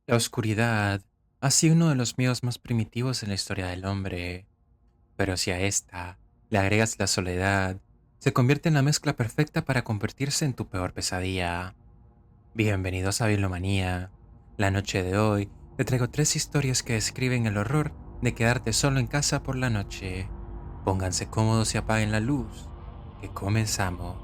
La oscuridad ha sido uno de los miedos más primitivos en la historia del hombre, pero si a esta le agregas la soledad, se convierte en la mezcla perfecta para convertirse en tu peor pesadilla. Bienvenidos a Bibliomanía. La noche de hoy te traigo tres historias que describen el horror de quedarte solo en casa por la noche. Pónganse cómodos y apaguen la luz, que comenzamos.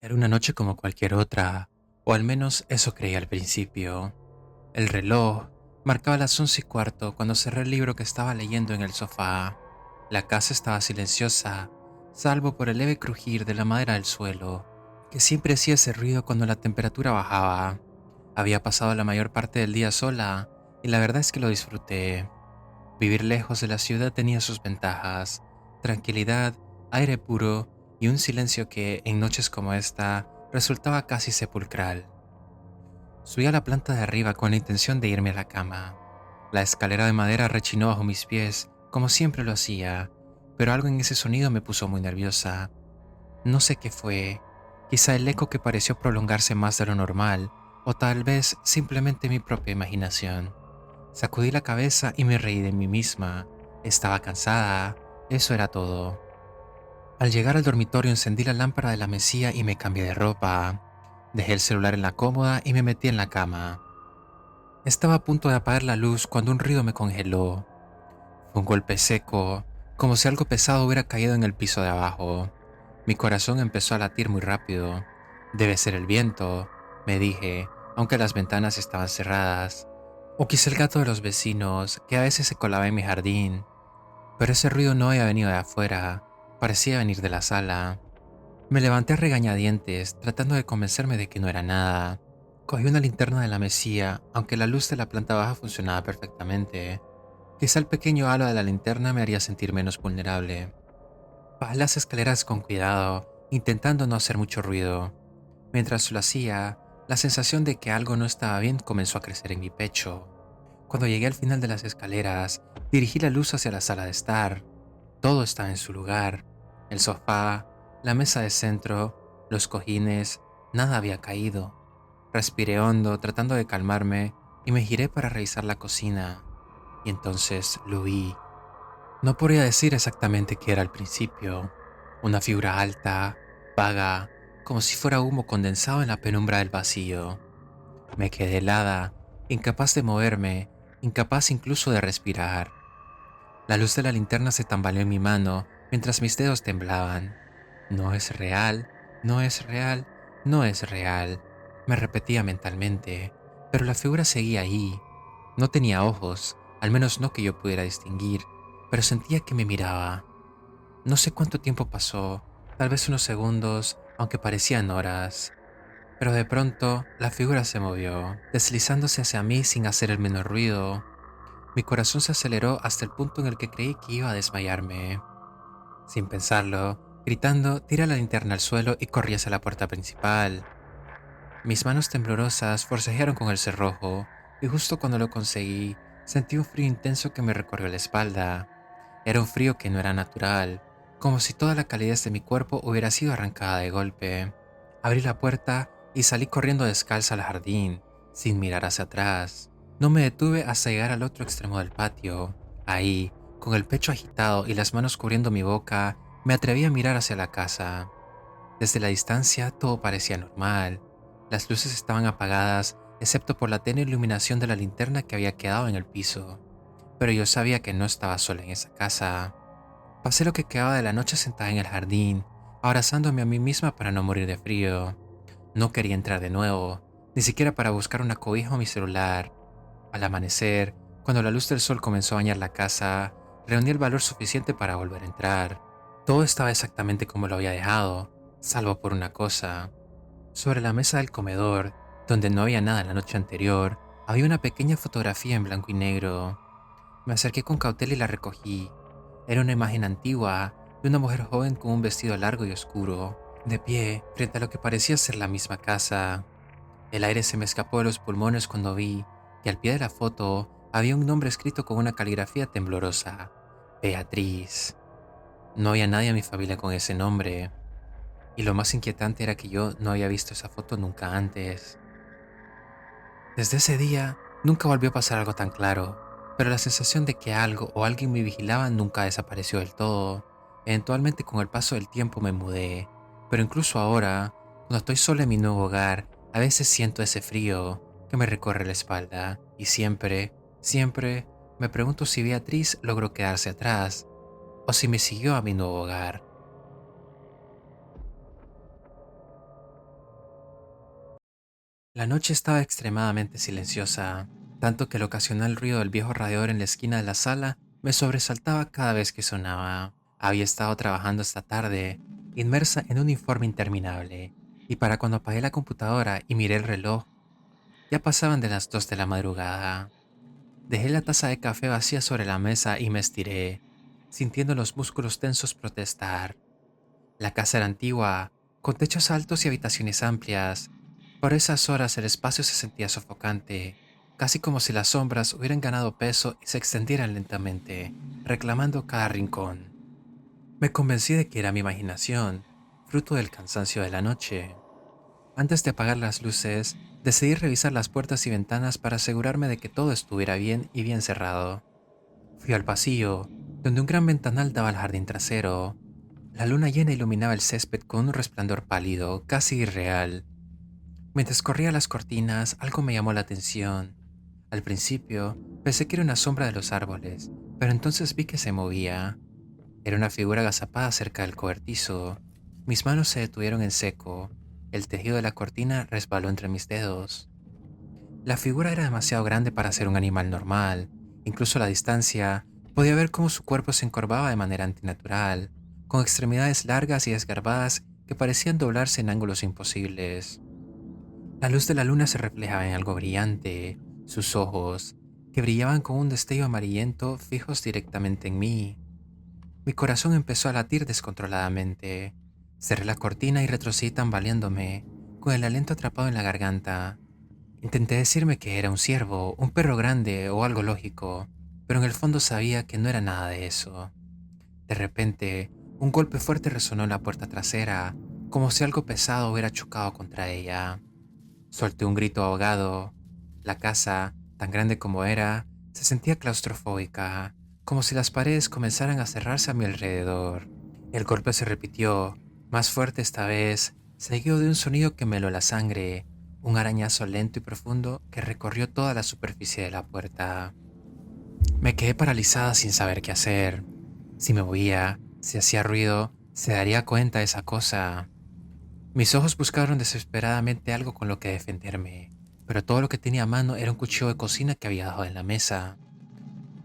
Era una noche como cualquier otra, o al menos eso creía al principio. El reloj marcaba las 11:15 cuando cerré el libro que estaba leyendo en el sofá. La casa estaba silenciosa, salvo por el leve crujir de la madera del suelo, que siempre hacía ese ruido cuando la temperatura bajaba. Había pasado la mayor parte del día sola, y la verdad es que lo disfruté. Vivir lejos de la ciudad tenía sus ventajas: tranquilidad, aire puro y un silencio que, en noches como esta, resultaba casi sepulcral. Subí a la planta de arriba con la intención de irme a la cama. La escalera de madera rechinó bajo mis pies, como siempre lo hacía, pero algo en ese sonido me puso muy nerviosa. No sé qué fue, quizá el eco que pareció prolongarse más de lo normal, o tal vez simplemente mi propia imaginación. Sacudí la cabeza y me reí de mí misma. Estaba cansada, eso era todo. Al llegar al dormitorio encendí la lámpara de la mesilla y me cambié de ropa. Dejé el celular en la cómoda y me metí en la cama. Estaba a punto de apagar la luz cuando un ruido me congeló. Fue un golpe seco, como si algo pesado hubiera caído en el piso de abajo. Mi corazón empezó a latir muy rápido. Debe ser el viento, me dije, aunque las ventanas estaban cerradas. O quizá el gato de los vecinos, que a veces se colaba en mi jardín. Pero ese ruido no había venido de afuera, parecía venir de la sala. Me levanté a regañadientes, tratando de convencerme de que no era nada. Cogí una linterna de la mesilla, aunque la luz de la planta baja funcionaba perfectamente. Quizá el pequeño halo de la linterna me haría sentir menos vulnerable. Bajé las escaleras con cuidado, intentando no hacer mucho ruido. Mientras lo hacía, la sensación de que algo no estaba bien comenzó a crecer en mi pecho. Cuando llegué al final de las escaleras, dirigí la luz hacia la sala de estar. Todo estaba en su lugar: el sofá, la mesa de centro, los cojines, nada había caído. Respiré hondo, tratando de calmarme, y me giré para revisar la cocina. Y entonces lo vi. No podría decir exactamente qué era al principio. Una figura alta, vaga, como si fuera humo condensado en la penumbra del vacío. Me quedé helada, incapaz de moverme, incapaz incluso de respirar. La luz de la linterna se tambaleó en mi mano mientras mis dedos temblaban. No es real, no es real, no es real, me repetía mentalmente, pero la figura seguía ahí. No tenía ojos, al menos no que yo pudiera distinguir, pero sentía que me miraba. No sé cuánto tiempo pasó, tal vez unos segundos, aunque parecían horas. Pero de pronto la figura se movió, deslizándose hacia mí sin hacer el menor ruido. Mi corazón se aceleró hasta el punto en el que creí que iba a desmayarme. Sin pensarlo, gritando, tiré la linterna al suelo y corrí hacia la puerta principal. Mis manos temblorosas forcejearon con el cerrojo, y justo cuando lo conseguí, sentí un frío intenso que me recorrió la espalda. Era un frío que no era natural, como si toda la calidez de mi cuerpo hubiera sido arrancada de golpe. Abrí la puerta y salí corriendo descalza al jardín, sin mirar hacia atrás. No me detuve hasta llegar al otro extremo del patio. Ahí, con el pecho agitado y las manos cubriendo mi boca, me atreví a mirar hacia la casa. Desde la distancia todo parecía normal. Las luces estaban apagadas, excepto por la tenue iluminación de la linterna que había quedado en el piso. Pero yo sabía que no estaba sola en esa casa. Pasé lo que quedaba de la noche sentada en el jardín, abrazándome a mí misma para no morir de frío. No quería entrar de nuevo, ni siquiera para buscar una cobija o mi celular. Al amanecer, cuando la luz del sol comenzó a bañar la casa, reuní el valor suficiente para volver a entrar. Todo estaba exactamente como lo había dejado, salvo por una cosa. Sobre la mesa del comedor, donde no había nada la noche anterior, había una pequeña fotografía en blanco y negro. Me acerqué con cautela y la recogí. Era una imagen antigua de una mujer joven con un vestido largo y oscuro. De pie, frente a lo que parecía ser la misma casa, el aire se me escapó de los pulmones cuando vi que al pie de la foto había un nombre escrito con una caligrafía temblorosa: Beatriz. No había nadie en mi familia con ese nombre, y lo más inquietante era que yo no había visto esa foto nunca antes. Desde ese día, nunca volvió a pasar algo tan claro, pero la sensación de que algo o alguien me vigilaba nunca desapareció del todo. Eventualmente, con el paso del tiempo me mudé, pero incluso ahora, cuando estoy solo en mi nuevo hogar, a veces siento ese frío que me recorre la espalda y siempre me pregunto si Beatriz logró quedarse atrás o si me siguió a mi nuevo hogar. La noche estaba extremadamente silenciosa, tanto que el ocasional ruido del viejo radiador en la esquina de la sala me sobresaltaba cada vez que sonaba. Había estado trabajando esta tarde, inmersa en un informe interminable, y para cuando apagué la computadora y miré el reloj, ya pasaban de las 2 de la madrugada. Dejé la taza de café vacía sobre la mesa y me estiré, sintiendo los músculos tensos protestar. La casa era antigua, con techos altos y habitaciones amplias. Por esas horas el espacio se sentía sofocante, casi como si las sombras hubieran ganado peso y se extendieran lentamente, reclamando cada rincón. Me convencí de que era mi imaginación, fruto del cansancio de la noche. Antes de apagar las luces, decidí revisar las puertas y ventanas para asegurarme de que todo estuviera bien y bien cerrado. Fui al pasillo, donde un gran ventanal daba al jardín trasero. La luna llena iluminaba el césped con un resplandor pálido, casi irreal. Mientras corría las cortinas, algo me llamó la atención. Al principio, pensé que era una sombra de los árboles, pero entonces vi que se movía. Era una figura agazapada cerca del cobertizo. Mis manos se detuvieron en seco. El tejido de la cortina resbaló entre mis dedos. La figura era demasiado grande para ser un animal normal. Incluso a la distancia, podía ver cómo su cuerpo se encorvaba de manera antinatural, con extremidades largas y desgarbadas que parecían doblarse en ángulos imposibles. La luz de la luna se reflejaba en algo brillante, sus ojos, que brillaban con un destello amarillento fijos directamente en mí. Mi corazón empezó a latir descontroladamente. Cerré la cortina y retrocedí tambaleándome, con el aliento atrapado en la garganta. Intenté decirme que era un ciervo, un perro grande o algo lógico, pero en el fondo sabía que no era nada de eso. De repente, un golpe fuerte resonó en la puerta trasera, como si algo pesado hubiera chocado contra ella. Solté un grito ahogado. La casa, tan grande como era, se sentía claustrofóbica, como si las paredes comenzaran a cerrarse a mi alrededor. El golpe se repitió, más fuerte esta vez, seguido de un sonido que me heló la sangre, un arañazo lento y profundo que recorrió toda la superficie de la puerta. Me quedé paralizada sin saber qué hacer. Si me movía, si hacía ruido, se daría cuenta de esa cosa. Mis ojos buscaron desesperadamente algo con lo que defenderme, pero todo lo que tenía a mano era un cuchillo de cocina que había dejado en la mesa.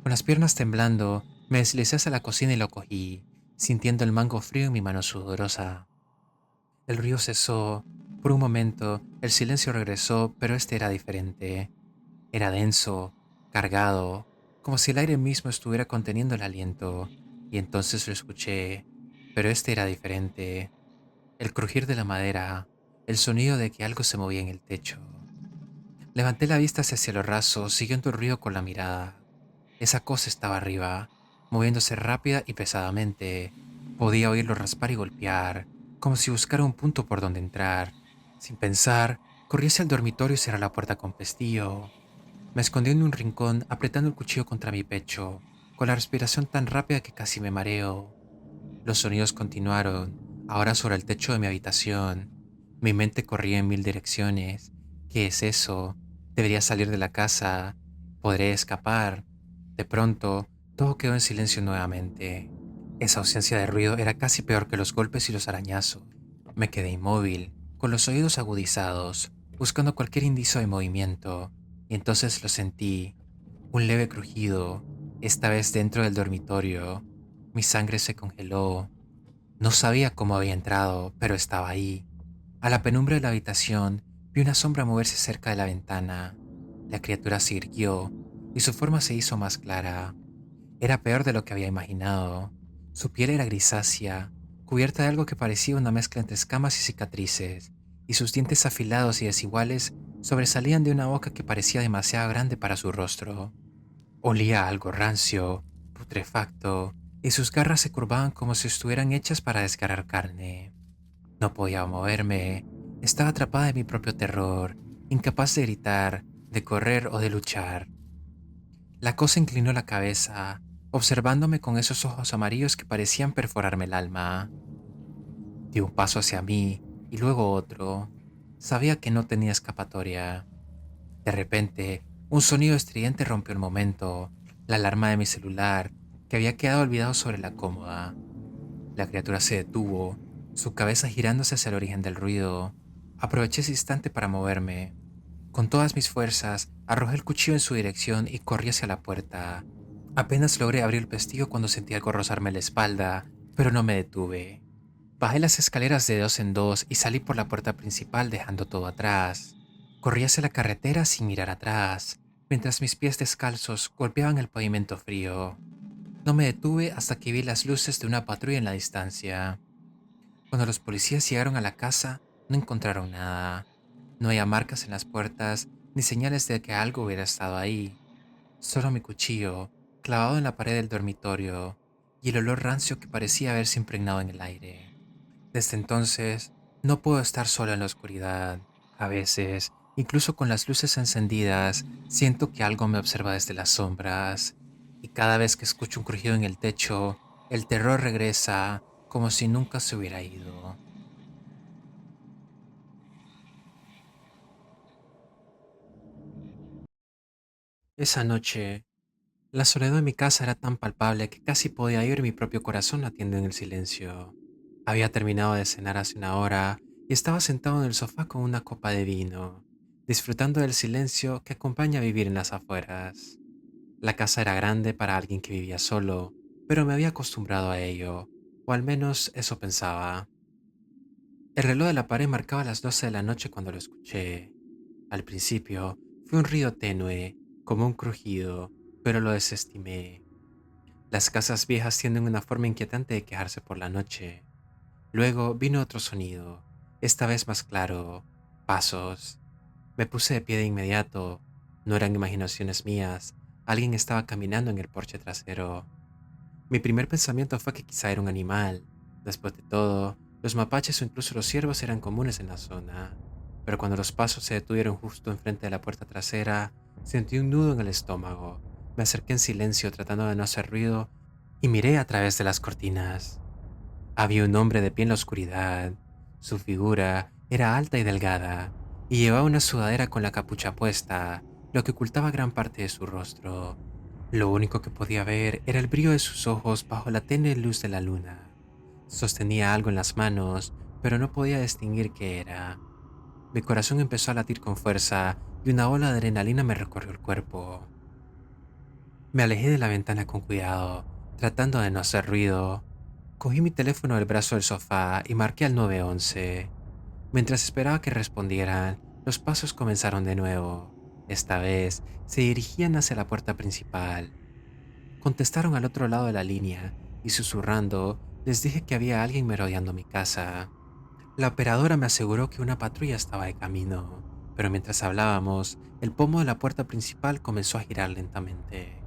Con las piernas temblando, me deslicé hacia la cocina y lo cogí, sintiendo el mango frío en mi mano sudorosa. El ruido cesó. Por un momento, el silencio regresó, pero este era diferente. Era denso, cargado, como si el aire mismo estuviera conteniendo el aliento, y entonces lo escuché, pero este era diferente. El crujir de la madera, el sonido de que algo se movía en el techo. Levanté la vista hacia el cielo raso, siguiendo el ruido con la mirada. Esa cosa estaba arriba, moviéndose rápida y pesadamente. Podía oírlo raspar y golpear, como si buscara un punto por donde entrar. Sin pensar, corrí hacia el dormitorio y cerré la puerta con pestillo. Me escondí en un rincón, apretando el cuchillo contra mi pecho, con la respiración tan rápida que casi me mareo. Los sonidos continuaron, ahora sobre el techo de mi habitación. Mi mente corría en mil direcciones. ¿Qué es eso? Debería salir de la casa. ¿Podré escapar? De pronto, todo quedó en silencio nuevamente. Esa ausencia de ruido era casi peor que los golpes y los arañazos. Me quedé inmóvil, con los oídos agudizados, buscando cualquier indicio de movimiento, y entonces lo sentí, un leve crujido, esta vez dentro del dormitorio. Mi sangre se congeló. No sabía cómo había entrado, pero estaba ahí. A la penumbra de la habitación vi una sombra moverse cerca de la ventana. La criatura se irguió y su forma se hizo más clara. Era peor de lo que había imaginado. Su piel era grisácea, cubierta de algo que parecía una mezcla entre escamas y cicatrices, y sus dientes afilados y desiguales sobresalían de una boca que parecía demasiado grande para su rostro. Olía a algo rancio, putrefacto, y sus garras se curvaban como si estuvieran hechas para desgarrar carne. No podía moverme, estaba atrapada en mi propio terror, incapaz de gritar, de correr o de luchar. La cosa inclinó la cabeza, observándome con esos ojos amarillos que parecían perforarme el alma. Dio un paso hacia mí y luego otro. Sabía que no tenía escapatoria. De repente, un sonido estridente rompió el momento, la alarma de mi celular, que había quedado olvidado sobre la cómoda. La criatura se detuvo, su cabeza girándose hacia el origen del ruido. Aproveché ese instante para moverme. Con todas mis fuerzas, arrojé el cuchillo en su dirección y corrí hacia la puerta. Apenas logré abrir el pestillo cuando sentí algo rozarme la espalda, pero no me detuve. Bajé las escaleras de dos en dos y salí por la puerta principal dejando todo atrás. Corrí hacia la carretera sin mirar atrás, mientras mis pies descalzos golpeaban el pavimento frío. No me detuve hasta que vi las luces de una patrulla en la distancia. Cuando los policías llegaron a la casa, no encontraron nada. No había marcas en las puertas ni señales de que algo hubiera estado ahí. Solo mi cuchillo, clavado en la pared del dormitorio, y el olor rancio que parecía haberse impregnado en el aire. Desde entonces, no puedo estar solo en la oscuridad. A veces, incluso con las luces encendidas, siento que algo me observa desde las sombras. Y cada vez que escucho un crujido en el techo, el terror regresa como si nunca se hubiera ido. Esa noche, la soledad de mi casa era tan palpable que casi podía oír mi propio corazón latiendo en el silencio. Había terminado de cenar hace una hora y estaba sentado en el sofá con una copa de vino, disfrutando del silencio que acompaña a vivir en las afueras. La casa era grande para alguien que vivía solo, pero me había acostumbrado a ello, o al menos eso pensaba. El reloj de la pared marcaba las 12 de la noche cuando lo escuché. Al principio fue un ruido tenue, como un crujido, pero lo desestimé. Las casas viejas tienen una forma inquietante de quejarse por la noche. Luego vino otro sonido, esta vez más claro, pasos. Me puse de pie de inmediato. No eran imaginaciones mías, alguien estaba caminando en el porche trasero. Mi primer pensamiento fue que quizá era un animal. Después de todo, los mapaches o incluso los ciervos eran comunes en la zona. Pero cuando los pasos se detuvieron justo enfrente de la puerta trasera, sentí un nudo en el estómago. Me acerqué en silencio tratando de no hacer ruido y miré a través de las cortinas. Había un hombre de pie en la oscuridad. Su figura era alta y delgada, y llevaba una sudadera con la capucha puesta, lo que ocultaba gran parte de su rostro. Lo único que podía ver era el brillo de sus ojos bajo la tenue luz de la luna. Sostenía algo en las manos, pero no podía distinguir qué era. Mi corazón empezó a latir con fuerza y una ola de adrenalina me recorrió el cuerpo. Me alejé de la ventana con cuidado, tratando de no hacer ruido. Cogí mi teléfono del brazo del sofá y marqué al 911. Mientras esperaba que respondieran, los pasos comenzaron de nuevo. Esta vez se dirigían hacia la puerta principal. Contestaron al otro lado de la línea y susurrando les dije que había alguien merodeando mi casa. La operadora me aseguró que una patrulla estaba de camino, pero mientras hablábamos, el pomo de la puerta principal comenzó a girar lentamente.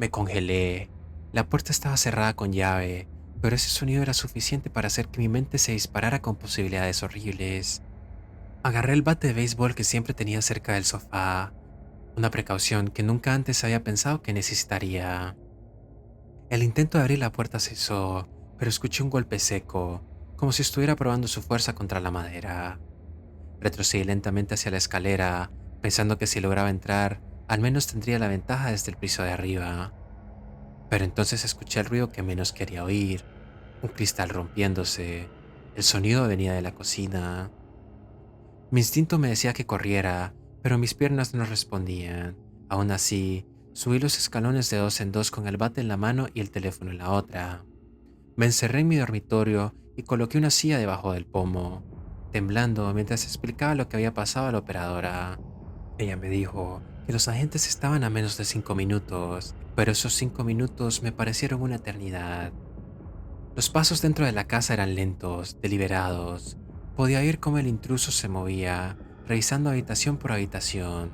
Me congelé. La puerta estaba cerrada con llave, pero ese sonido era suficiente para hacer que mi mente se disparara con posibilidades horribles. Agarré el bate de béisbol que siempre tenía cerca del sofá, una precaución que nunca antes había pensado que necesitaría. El intento de abrir la puerta cesó, pero escuché un golpe seco, como si estuviera probando su fuerza contra la madera. Retrocedí lentamente hacia la escalera, pensando que si lograba entrar, al menos tendría la ventaja desde el piso de arriba. Pero entonces escuché el ruido que menos quería oír, un cristal rompiéndose. El sonido venía de la cocina. Mi instinto me decía que corriera, pero mis piernas no respondían. Aún así, subí los escalones de dos en dos con el bate en la mano y el teléfono en la otra. Me encerré en mi dormitorio y coloqué una silla debajo del pomo, temblando mientras explicaba lo que había pasado a la operadora. Ella me dijo que los agentes estaban a menos de 5 minutos, pero esos 5 minutos me parecieron una eternidad. Los pasos dentro de la casa eran lentos, deliberados. Podía oír cómo el intruso se movía, revisando habitación por habitación.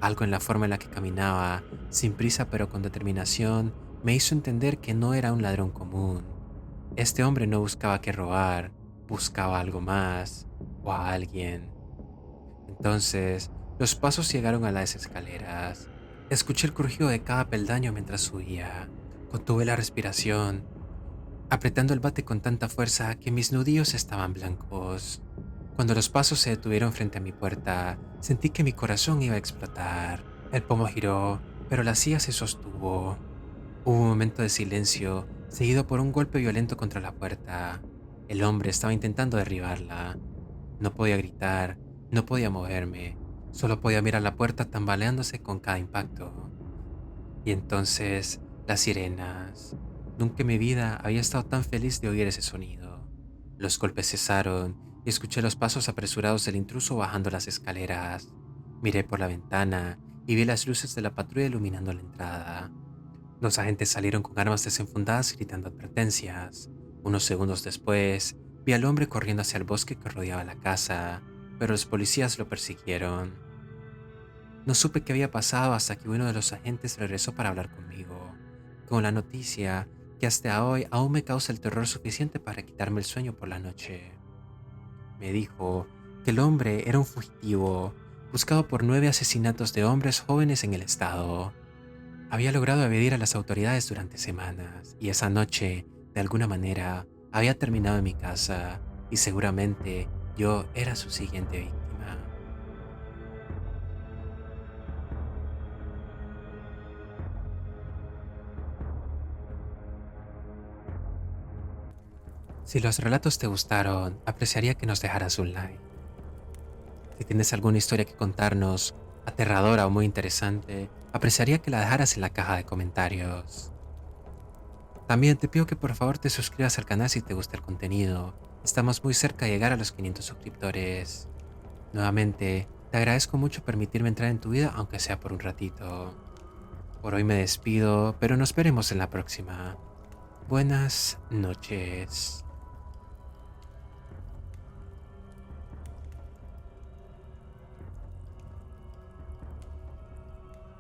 Algo en la forma en la que caminaba, sin prisa pero con determinación, me hizo entender que no era un ladrón común. Este hombre no buscaba que robar, buscaba algo más, o a alguien. Entonces, los pasos llegaron a las escaleras. Escuché el crujido de cada peldaño mientras subía. Contuve la respiración, apretando el bate con tanta fuerza que mis nudillos estaban blancos. Cuando los pasos se detuvieron frente a mi puerta, sentí que mi corazón iba a explotar. El pomo giró, pero la silla se sostuvo. Hubo un momento de silencio, seguido por un golpe violento contra la puerta. El hombre estaba intentando derribarla. No podía gritar, no podía moverme, solo podía mirar la puerta tambaleándose con cada impacto. Y entonces, las sirenas. Nunca en mi vida había estado tan feliz de oír ese sonido. Los golpes cesaron y escuché los pasos apresurados del intruso bajando las escaleras. Miré por la ventana y vi las luces de la patrulla iluminando la entrada. Los agentes salieron con armas desenfundadas gritando advertencias. Unos segundos después, vi al hombre corriendo hacia el bosque que rodeaba la casa, pero los policías lo persiguieron. No supe qué había pasado hasta que uno de los agentes regresó para hablar conmigo, con la noticia que hasta hoy aún me causa el terror suficiente para quitarme el sueño por la noche. Me dijo que el hombre era un fugitivo, buscado por 9 asesinatos de hombres jóvenes en el estado. Había logrado evadir a las autoridades durante semanas y esa noche, de alguna manera, había terminado en mi casa y seguramente yo era su siguiente víctima. Si los relatos te gustaron, apreciaría que nos dejaras un like. Si tienes alguna historia que contarnos, aterradora o muy interesante, apreciaría que la dejaras en la caja de comentarios. También te pido que por favor te suscribas al canal si te gusta el contenido. Estamos muy cerca de llegar a los 500 suscriptores. Nuevamente, te agradezco mucho permitirme entrar en tu vida aunque sea por un ratito. Por hoy me despido, pero nos veremos en la próxima. Buenas noches.